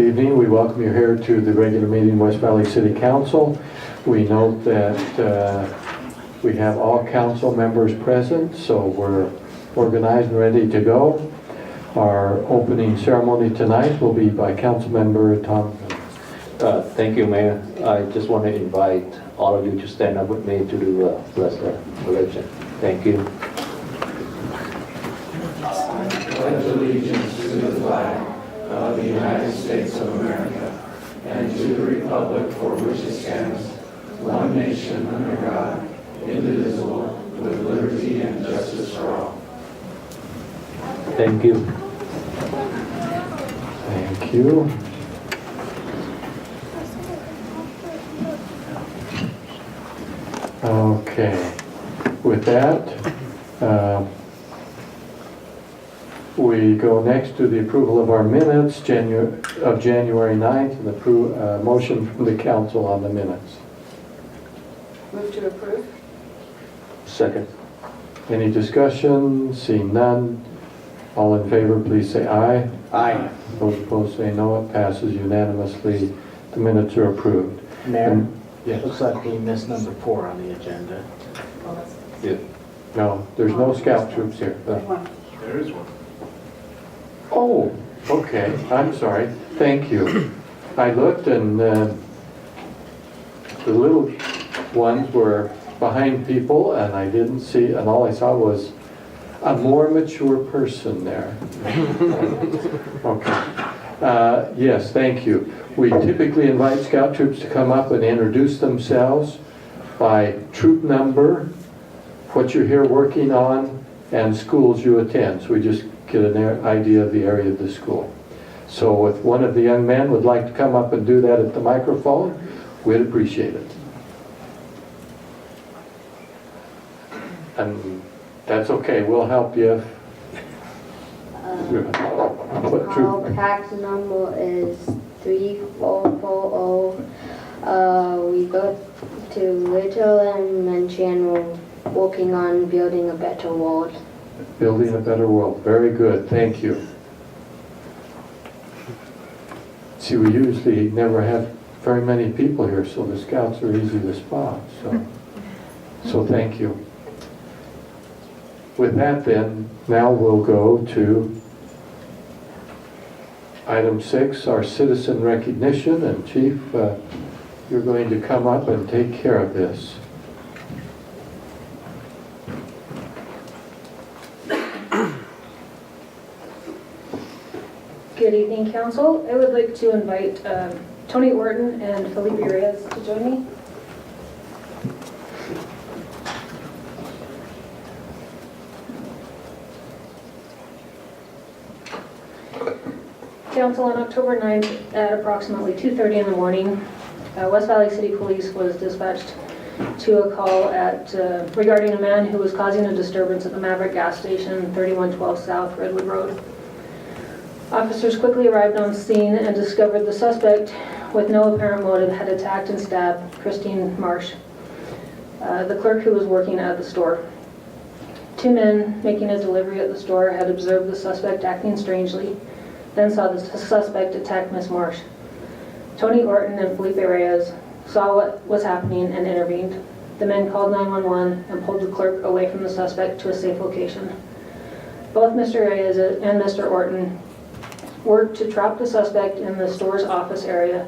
evening. We welcome you here to the regular meeting West Valley City Council. We note that we have all council members present, so we're organized and ready to go. Our opening ceremony tonight will be by Council Member Tom. Thank you, Mayor. I just want to invite all of you to stand up with me to do bless the religion. Thank you. Pledge allegiance to the flag of the United States of America and to the republic for which it stands, one nation under God, indivisible, with liberty and justice for all. Thank you. Thank you. Okay. With that, we go next to the approval of our minutes of January 9th and the motion from the council on the minutes. Move to approve. Second. Any discussion? Seeing none. All in favor, please say aye. Aye. Those opposed say no. It passes unanimously. The minutes are approved. Mayor, Yes. looks like we missed number 4 on the agenda. Yeah. No, there's no scout troops here. There is one. Oh, okay. I'm sorry. Thank you. I looked and the little ones were behind people and I didn't see, and all I saw was a more mature person there. Okay. Yes, thank you. We typically invite scout troops to come up and introduce themselves by troop number, what you're here working on, and schools you attend. So we just get an idea of the area of the school. So if one of the young men would like to come up and do that at the microphone, we'd appreciate it. And that's okay, we'll help you if... What Our troop? pax number is 3440. We go to Little and Manchano, working on building a better world. Building a better world. Very good, thank you. See, we usually never have very many people here, so the scouts are easy to spot. So thank you. With that then, now we'll go to item 6, our citizen recognition. And Chief, you're going to come up and take care of this. Good evening, Council. I would like to invite Tony Orton and Felipe Reyes to join me. Council, on October 9th at approximately 2:30 in the morning, West Valley City Police was dispatched to a call regarding a man who was causing a disturbance at the Maverick gas station, 3112 South Redwood Road. Officers quickly arrived on scene and discovered the suspect, with no apparent motive, had attacked and stabbed Christine Marsh, the clerk who was working at the store. 2 men making a delivery at the store had observed the suspect acting strangely, then saw the suspect attack Miss Marsh. Tony Orton and Felipe Reyes saw what was happening and intervened. The men called 911 and pulled the clerk away from the suspect to a safe location. Both Mr. Reyes and Mr. Orton worked to trap the suspect in the store's office area,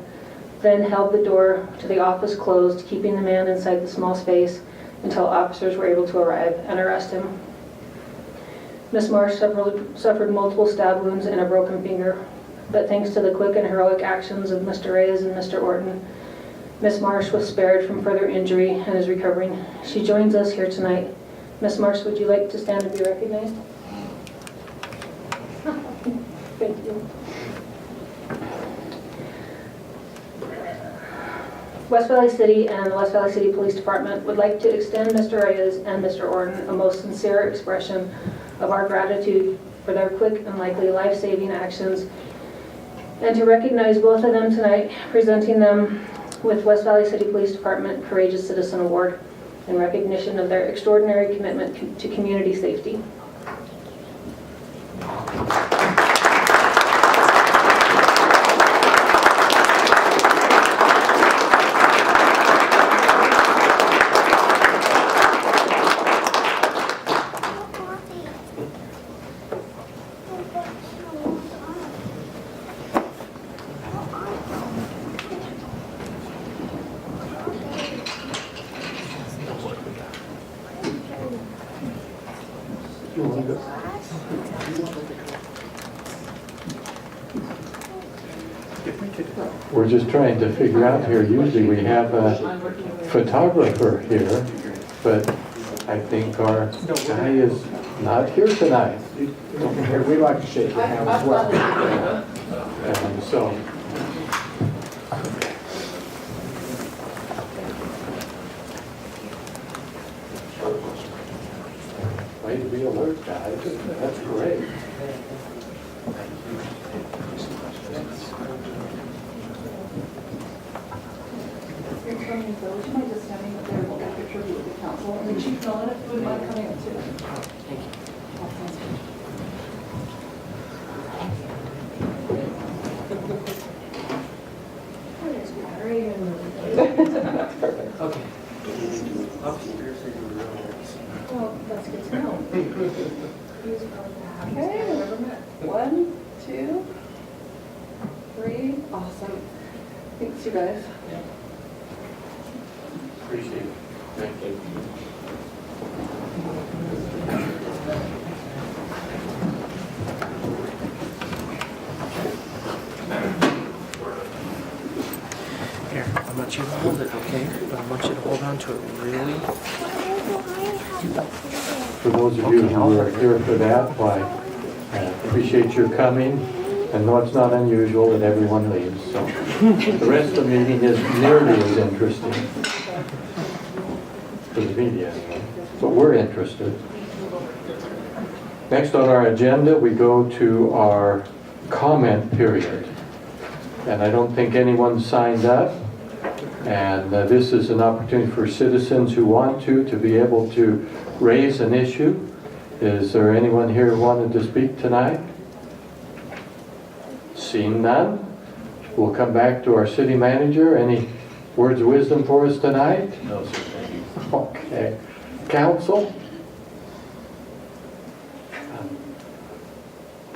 then held the door to the office closed, keeping the man inside the small space until officers were able to arrive and arrest him. Miss Marsh suffered multiple stab wounds and a broken finger, but thanks to the quick and heroic actions of Mr. Reyes and Mr. Orton, Miss Marsh was spared from further injury and is recovering. She joins us here tonight. Miss Marsh, would you like to stand and be recognized? Thank you. West Valley City and the West Valley City Police Department would like to extend Mr. Reyes and Mr. Orton a most sincere expression of our gratitude for their quick and likely life-saving actions, and to recognize both of them tonight, presenting them with West Valley City Police Department Courageous Citizen Award in recognition of their extraordinary commitment to community safety. We're just trying to figure out here, usually we have a photographer here, but I think our guy is not here tonight. Here, we like to shake your hand as well. And so, way to be alert, guys. That's great. Would you mind just standing up there and we'll get a picture of you with the council? And then Chief Nolan, if you wouldn't mind coming up too. Thank you. Okay. Well, that's good to know. He's probably the happiest guy I've ever met. 1, 2, 3. Awesome. Thanks, you guys. Appreciate it. Thank you. Here, I want you to hold it, okay? But I want you to hold on to it really. For those of you who are here for that, why, I appreciate your coming, and know it's not unusual that everyone leaves, so. The rest of the meeting is nearly as interesting for the media, anyway. But we're interested. Next on our agenda, we go to our comment period. And I don't think anyone signed up. And this is an opportunity for citizens who want to be able to raise an issue. Is there anyone here who wanted to speak tonight? Seeing none, we'll come back to our city manager. Any words of wisdom for us tonight? No, sir, thank you. Okay. Council?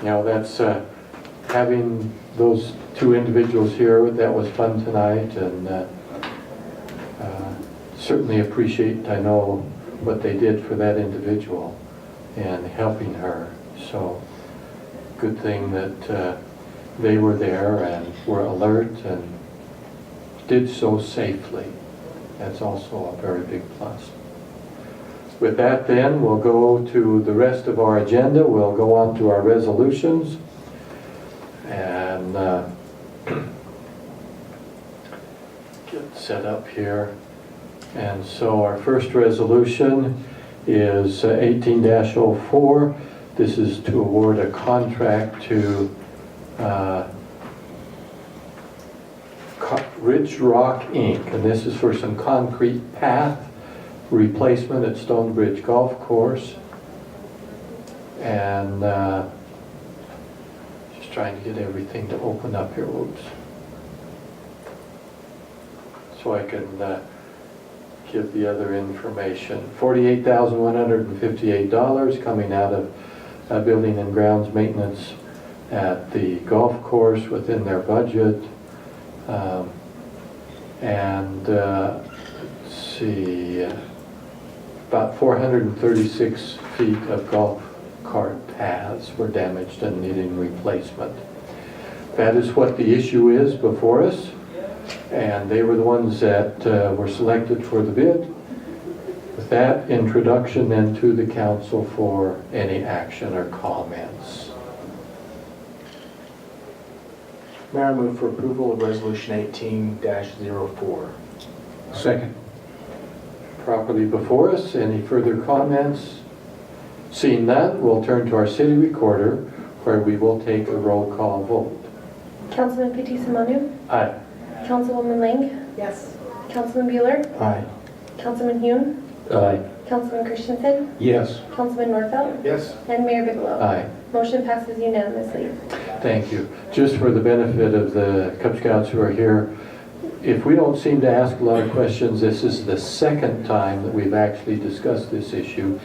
That's having those two individuals here, that was fun tonight, and certainly appreciate, I know, what they did for that individual and helping her. So good thing that they were there and were alert and did so safely. That's also a very big plus. With that then, we'll go to the rest of our agenda. We'll go on to our resolutions. And get set up here. And so our first resolution is 18-04. This is to award a contract to Ridge Rock Inc. And this is for some concrete path replacement at Stonebridge Golf Course. And just trying to get everything to open up here. Oops. So I can give the other information. $48,158 coming out of building and grounds maintenance at the golf course within their budget. Let's see, about 436 feet of golf cart paths were damaged and needing replacement. That is what the issue is before us, and they were the ones that were selected for the bid. With that introduction, then to the council for any action or comments. Mayor, I move for approval of Resolution 18-04. Second. Properly before us, any further comments? Seeing none, we'll turn to our city recorder, where we will take a roll call vote. Councilman Petit Simonu, Aye. Councilwoman Lang, Yes. Councilman Bueller, Aye. Councilman Hune, Aye. Councilman Christensen, Yes. Councilman Norfelt, Yes. and Mayor Bigelow. Aye. Motion passes unanimously. Thank you. Just for the benefit of the Cub Scouts who are here, if we don't seem to ask a lot of questions, this is the second time that we've actually discussed this issue.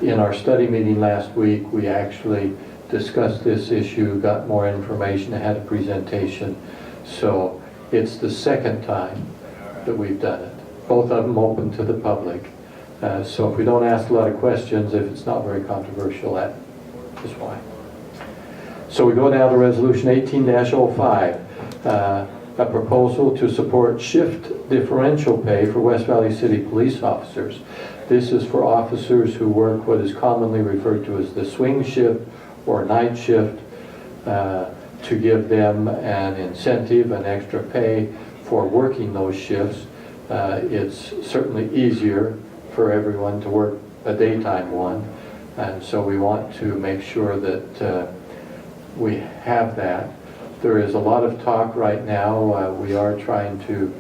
In our study meeting last week, we actually discussed this issue, got more information, had a presentation. So it's the second time that we've done it. Both of them open to the public. So if we don't ask a lot of questions, if it's not very controversial, that is why. So we go now to Resolution 18-05, a proposal to support shift differential pay for West Valley City police officers. This is for officers who work what is commonly referred to as the swing shift or night shift, to give them an incentive, an extra pay for working those shifts. It's certainly easier for everyone to work a daytime one, and so we want to make sure that we have that. There is a lot of talk right now. We are trying to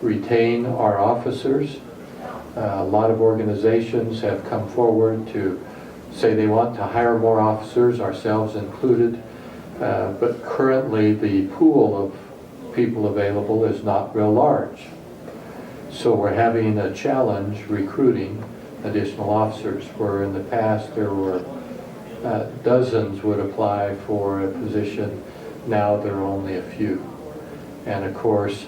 retain our officers. A lot of organizations have come forward to say they want to hire more officers, ourselves included, but currently the pool of people available is not real large. So we're having a challenge recruiting additional officers, where in the past there were dozens would apply for a position. Now there are only a few. And of course,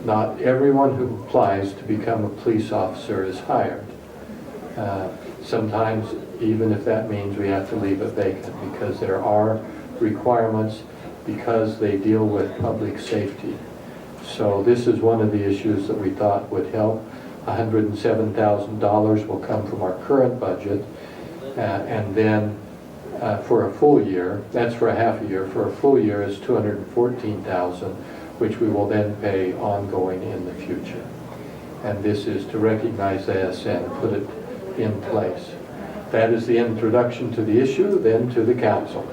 not everyone who applies to become a police officer is hired. Sometimes, even if that means we have to leave it vacant, because there are requirements, because they deal with public safety. So this is one of the issues that we thought would help. $107,000 will come from our current budget, and then for a full year, that's for a half a year, for a full year is $214,000, which we will then pay ongoing in the future. And this is to recognize this and put it in place. That is the introduction to the issue, then to the council.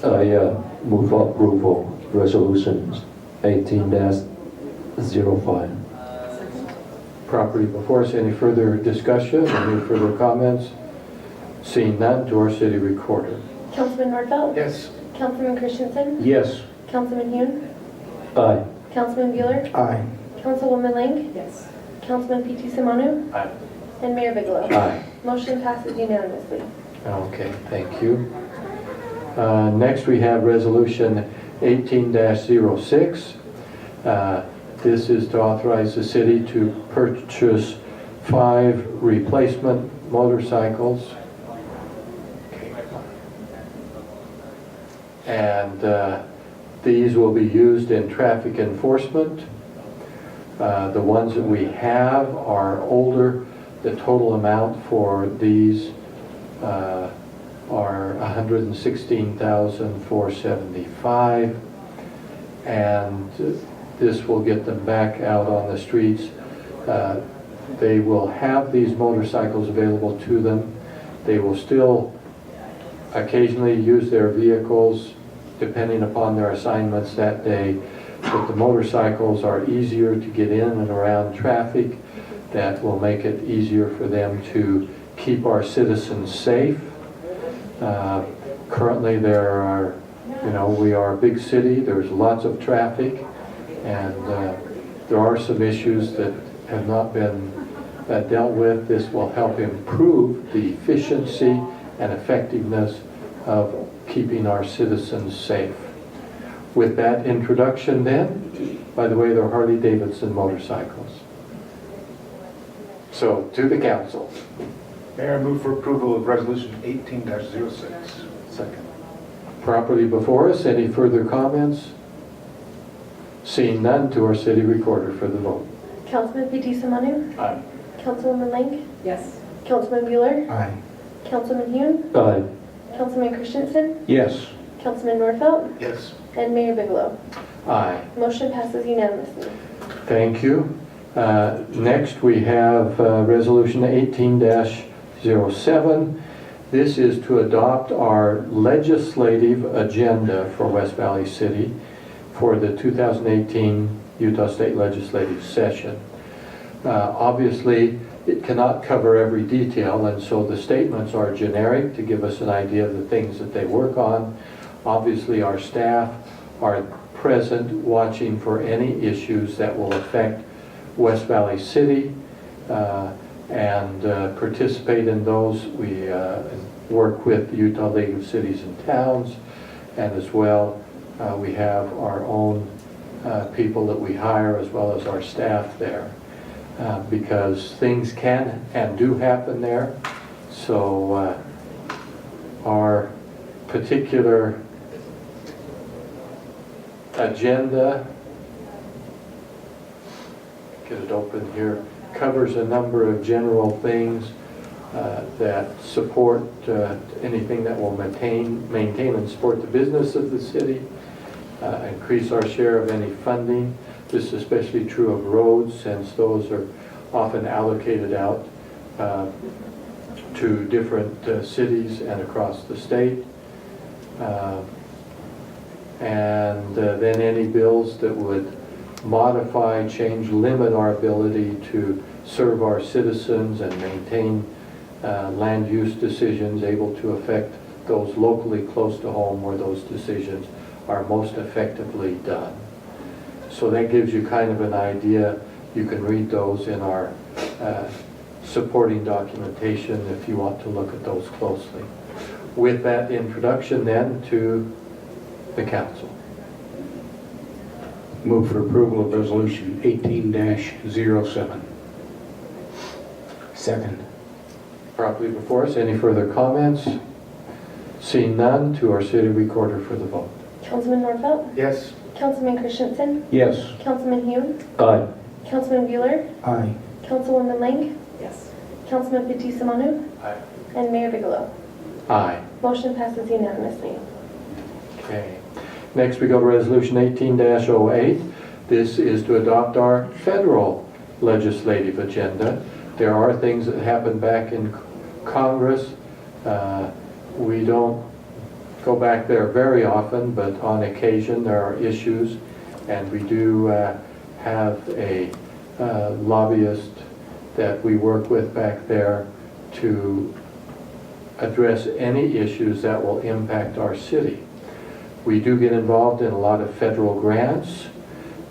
I move for approval, resolution 18-05. Property before us, any further discussion, any further comments? Seeing none, to our city recorder. Councilman Nordfeld? Yes. Councilman Christensen? Yes. Councilman Hune? Aye. Councilman Bueller? Aye. Councilwoman Lang? Yes. Councilman P.T. Simonu? Aye. And Mayor Bigelow? Aye. Motion passes unanimously. Okay, thank you. Next we have resolution 18-06. This is to authorize the city to purchase 5 replacement motorcycles. And these will be used in traffic enforcement. The ones that we have are older. The total amount for these are $116,475, and this will get them back out on the streets. They will have these motorcycles available to them. They will still occasionally use their vehicles depending upon their assignments that day, but the motorcycles are easier to get in and around traffic. That will make it easier for them to keep our citizens safe. Currently there are, we are a big city, there's lots of traffic, and there are some issues that have not been dealt with. This will help improve the efficiency and effectiveness of keeping our citizens safe. With that introduction then, by the way, they're Harley-Davidson motorcycles. So, to the council. Mayor, I move for approval of resolution 18-06. Second. Properly before us, any further comments? Seeing none, to our city recorder for the vote. Councilman P.T. Simonu? Aye. Councilwoman Lang? Yes. Councilman Bueller? Aye. Councilman Hune? Aye. Councilman Christensen? Yes. Councilman Nordfeld? Yes. And Mayor Bigelow? Aye. Motion passes unanimously. Thank you. Next we have resolution 18-07. This is to adopt our legislative agenda for West Valley City for the 2018 Utah State Legislative Session. Obviously, it cannot cover every detail, and so the statements are generic to give us an idea of the things that they work on. Obviously, our staff are present watching for any issues that will affect West Valley City and participate in those. We work with the Utah League of Cities and Towns, and as well we have our own people that we hire as well as our staff there. because things can and do happen there. So our particular agenda, get it open here, covers a number of general things that support anything that will maintain and support the business of the city, increase our share of any funding. This is especially true of roads, since those are often allocated out to different cities and across the state. And then any bills that would modify, change, limit our ability to serve our citizens and maintain land use decisions, able to affect those locally close to home where those decisions are most effectively done. So that gives you kind of an idea. You can read those in our supporting documentation if you want to look at those closely. With that introduction then to the council. Move for approval of resolution 18-07. Second. Properly before us, any further comments? Seeing none, to our city recorder for the vote. Councilman Nordfeld, Yes. Councilman Christensen, Yes. Councilman Hune, Aye. Councilman Bueller, Aye. Councilwoman Lang, Yes. Councilman Fitzie Umanu, Aye. and Mayor Bigelow. Aye. Motion passes unanimously. Okay. Next we go to resolution 18-08. This is to adopt our federal legislative agenda. There are things that happen back in Congress. We don't go back there very often, but on occasion there are issues, and we do have a lobbyist that we work with back there to address any issues that will impact our city. We do get involved in a lot of federal grants.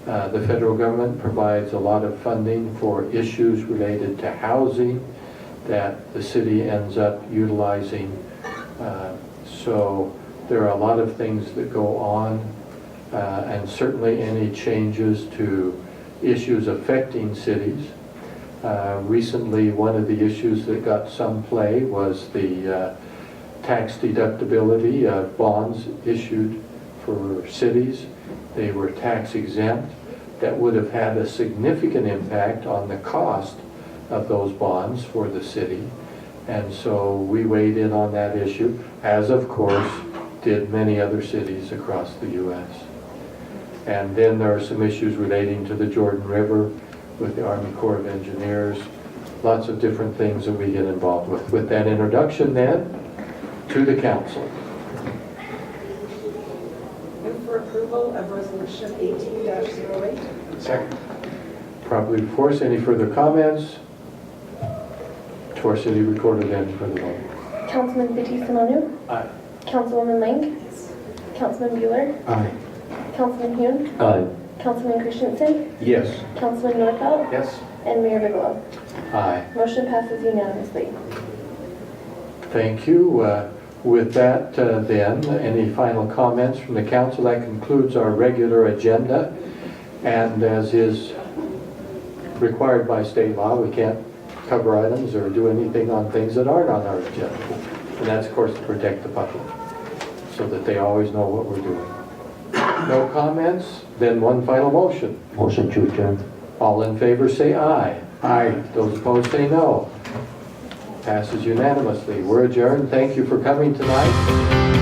The federal government provides a lot of funding for issues related to housing that the city ends up utilizing. So there are a lot of things that go on, and certainly any changes to issues affecting cities. Recently, one of the issues that got some play was the tax deductibility of bonds issued for cities. They were tax exempt. That would have had a significant impact on the cost of those bonds for the city. And so we weighed in on that issue, as of course did many other cities across the U.S. And then there are some issues relating to the Jordan River with the Army Corps of Engineers. Lots of different things that we get involved with. With that introduction then, to the council. Move for approval of resolution 18-08. Second. Properly before us, any further comments? To our city recorder then for the vote. Councilman Fitzie Umanu, Aye. Councilwoman Lang, Councilman Bueller, Aye. Councilman Hune, Aye. Councilman Christensen, Yes. Councilman Nordfeld, Yes. and Mayor Bigelow. Aye. Motion passes unanimously. Thank you. With that then, any final comments from the council? That concludes our regular agenda. And as is required by state law, we can't cover items or do anything on things that aren't on our agenda. And that's, of course, to protect the public, so that they always know what we're doing. No comments? Then one final motion. Motion to adjourn. All in favor say aye. Aye. Those opposed say no. Passes unanimously. We're adjourned. Thank you for coming tonight.